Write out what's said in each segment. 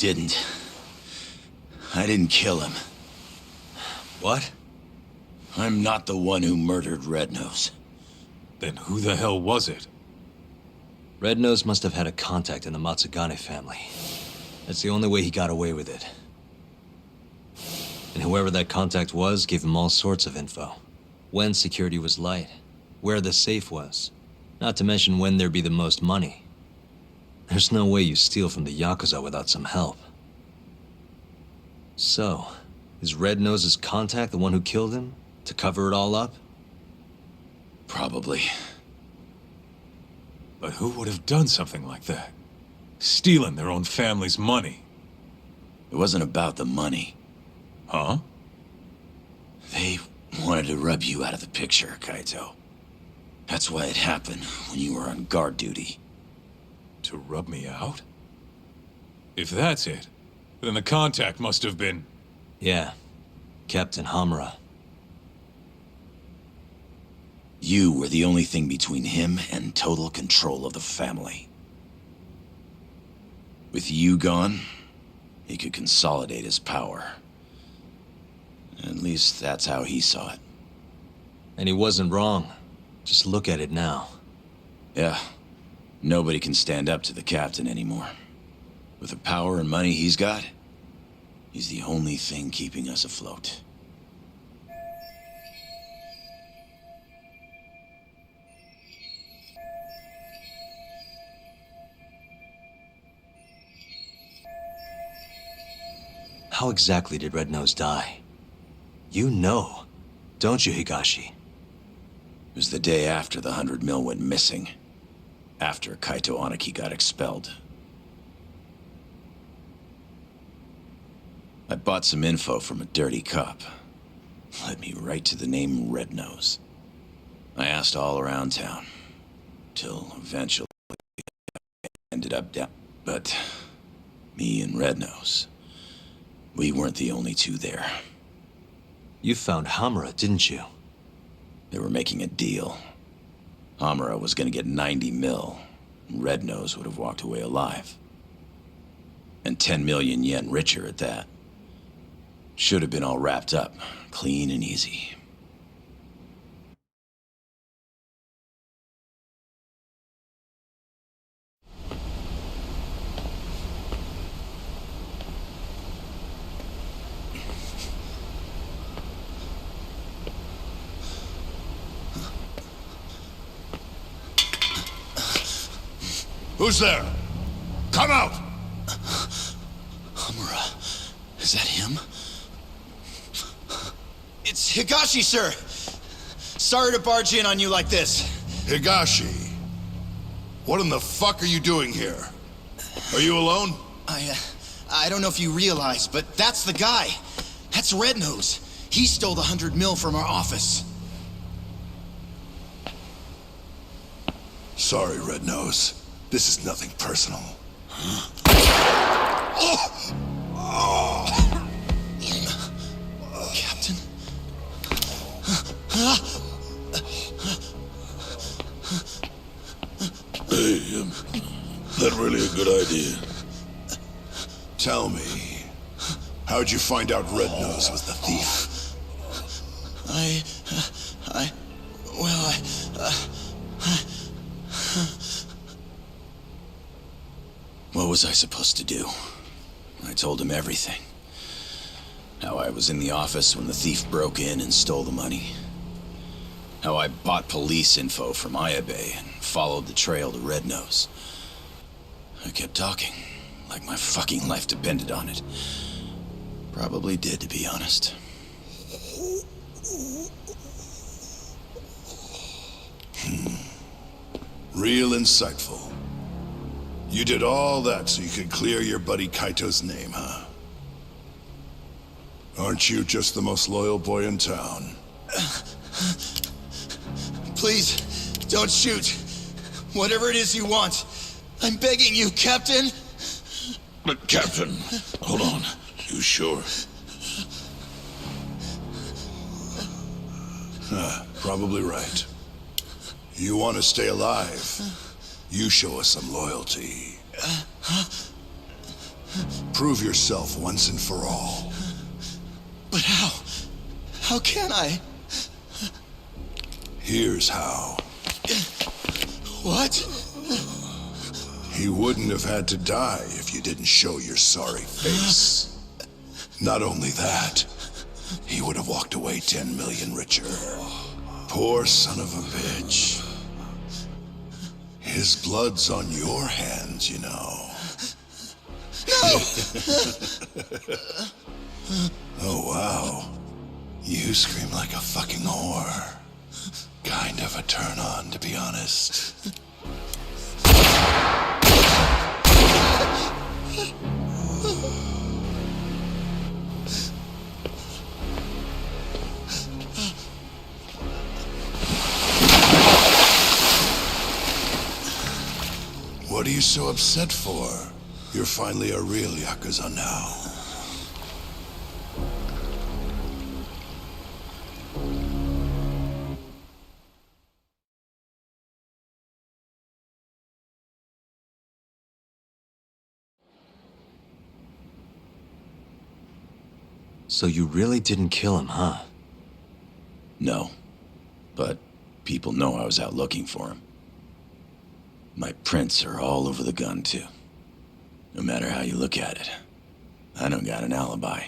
didn't. I didn't kill him. What? I'm not the one who murdered Red Nose. Then who the hell was it? Red Nose must have had a contact in the Matsugane family. That's the only way he got away with it. And whoever that contact was gave him all sorts of info. When security was light, where the safe was, not to mention when there'd be the most money. There's no way you steal from the Yakuza without some help. So, is Red Nose's contact the one who killed him? To cover it all up? Probably. But who would have done something like that? Stealing their own family's money. It wasn't about the money. Huh? They wanted to rub you out of the picture, Kaito. That's why it happened when you were on guard duty. To rub me out? If that's it, then the contact must have been... Yeah. Captain Hamura. You were the only thing between him and total control of the family. With you gone, he could consolidate his power. At least that's how he saw it. And he wasn't wrong. Just look at it now. Yeah. Nobody can stand up to the captain anymore. With the power and money he's got, he's the only thing keeping us afloat. How exactly did Red Nose die? You know, don't you, Higashi? It was the day after the 100 mil went missing. After Kaito Aniki got expelled. I bought some info from a dirty cop. Led me right to the name Red Nose. I asked all around town. Till eventually I ended up down. But me and Red Nose, we weren't the only two there. You found Hamura, didn't you? They were making a deal. Hamura was gonna get 90 mil. Red Nose would have walked away alive. And 10 million yen richer at that. Should have been all wrapped up, clean and easy. Who's there? Come out! Hamura, is that him? It's Higashi, sir. Sorry to barge in on you like this. Higashi, what in the fuck are you doing here? Are you alone? I don't know if you realize, but that's the guy. That's Red Nose. He stole the 100 mil from our office. Sorry, Red Nose. This is nothing personal. Captain? Hey, that really a good idea? Tell me, how'd you find out Red Nose was the thief? What was I supposed to do? I told him everything. How I was in the office when the thief broke in and stole the money. How I bought police info from Ayabe and followed the trail to Red Nose. I kept talking, like my fucking life depended on it. Probably did, to be honest. Real insightful. You did all that so you could clear your buddy Kaito's name, huh? Aren't you just the most loyal boy in town? Please, don't shoot. Whatever it is you want. I'm begging you, Captain. But Captain, hold on. You sure? Probably right. You want to stay alive? You show us some loyalty. Prove yourself once and for all. But how? How can I? Here's how. What? He wouldn't have had to die if you didn't show your sorry face. Not only that, he would have walked away 10 million richer. Poor son of a bitch. His blood's on your hands, you know. No! Oh, wow. You scream like a fucking whore. Kind of a turn on, to be honest. What are you so upset for? You're finally a real Yakuza now. So you really didn't kill him, huh? No. But people know I was out looking for him. My prints are all over the gun, too. No matter how you look at it, I don't got an alibi.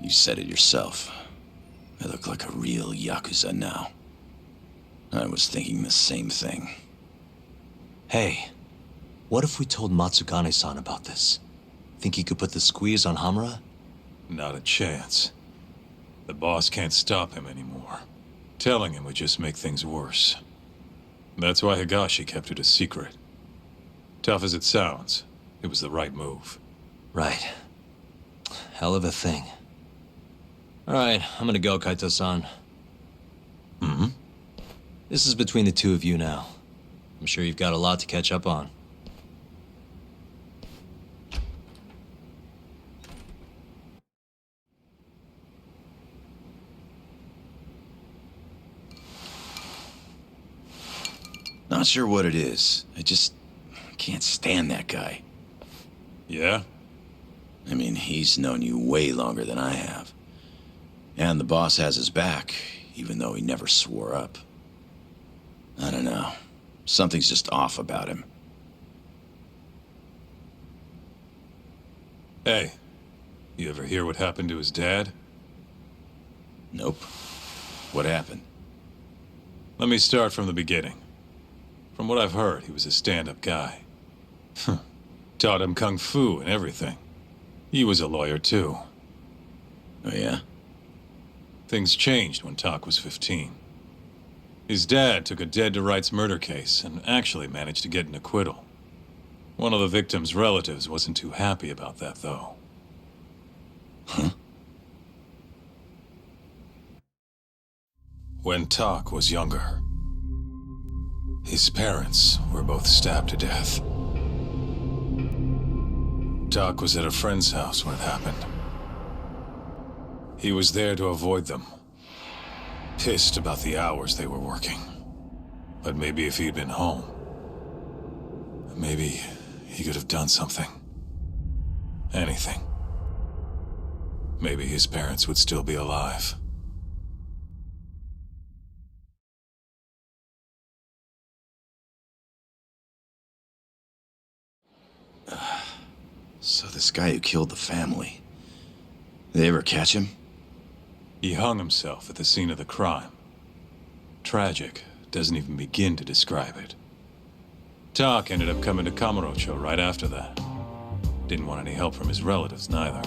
You said it yourself. I look like a real Yakuza now. I was thinking the same thing. Hey, what if we told Matsugane-san about this? Think he could put the squeeze on Hamura? Not a chance. The boss can't stop him anymore. Telling him would just make things worse. That's why Higashi kept it a secret. Tough as it sounds, it was the right move. Right. Hell of a thing. Alright, I'm gonna go, Kaito-san. Mm-hmm. This is between the two of you now. I'm sure you've got a lot to catch up on. Not sure what it is. I just can't stand that guy. Yeah? I mean, he's known you way longer than I have. And the boss has his back, even though he never swore up. I don't know. Something's just off about him. Hey, you ever hear what happened to his dad? Nope. What happened? Let me start from the beginning. From what I've heard, he was a stand-up guy. Taught him kung fu and everything. He was a lawyer, too. Oh, yeah? Things changed when Tak was 15. His dad took a dead-to-rights murder case and actually managed to get an acquittal. One of the victim's relatives wasn't too happy about that, though. Huh? When Tak was younger, his parents were both stabbed to death. Tak was at a friend's house when it happened. He was there to avoid them. Pissed about the hours they were working. But maybe if he'd been home, maybe he could have done something. Anything. Maybe his parents would still be alive. So this guy who killed the family, they ever catch him? He hung himself at the scene of the crime. Tragic doesn't even begin to describe it. Tak ended up coming to Kamurocho right after that. Didn't want any help from his relatives, neither.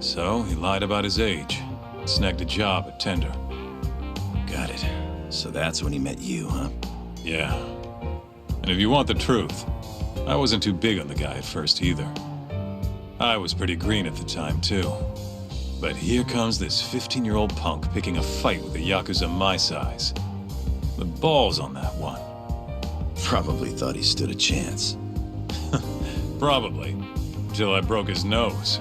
So he lied about his age, snagged a job at Tender. Got it. So that's when he met you, huh? Yeah. And if you want the truth, I wasn't too big on the guy at first either. I was pretty green at the time, too. But here comes this 15-year-old punk picking a fight with a Yakuza my size. The balls on that one. Probably thought he stood a chance. Probably. Until I broke his nose.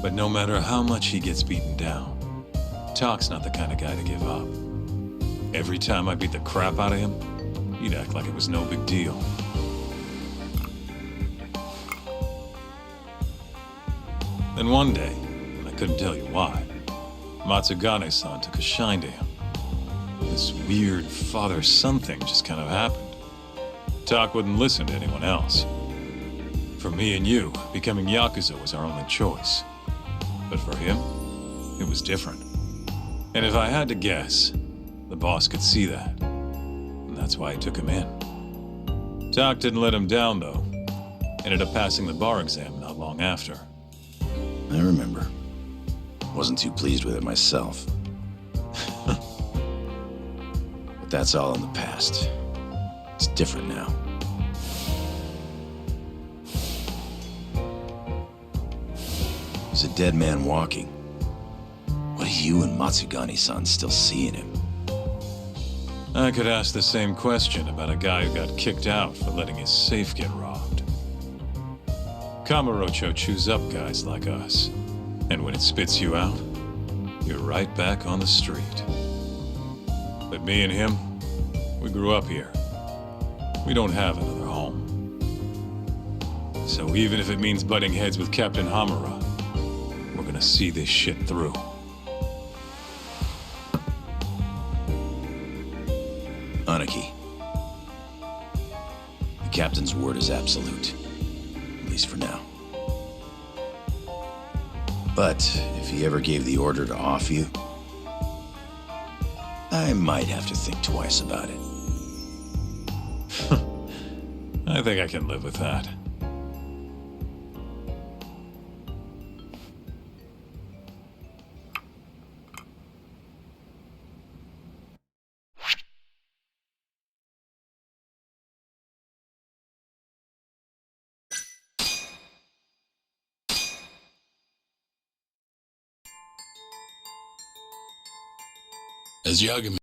But no matter how much he gets beaten down, Tak's not the kind of guy to give up. Every time I beat the crap out of him, he'd act like it was no big deal. Then one day, and I couldn't tell you why, Matsugane-san took a shine to him. This weird father-son thing just kind of happened. Tak wouldn't listen to anyone else. For me and you, becoming Yakuza was our only choice. But for him, it was different. And if I had to guess, the boss could see that. And that's why he took him in. Tak didn't let him down, though. Ended up passing the bar exam not long after. I remember. Wasn't too pleased with it myself. But that's all in the past. It's different now. There's a dead man walking. What are you and Matsugane-san still see in him? I could ask the same question about a guy who got kicked out for letting his safe get robbed. Kamurocho chews up guys like us. And when it spits you out, you're right back on the street. But me and him, we grew up here. We don't have another home. So even if it means butting heads with Captain Hamura, we're gonna see this shit through. Aniki. The captain's word is absolute. At least for now. But if he ever gave the order to off you, I might have to think twice about it. I think I can live with that. As Yagami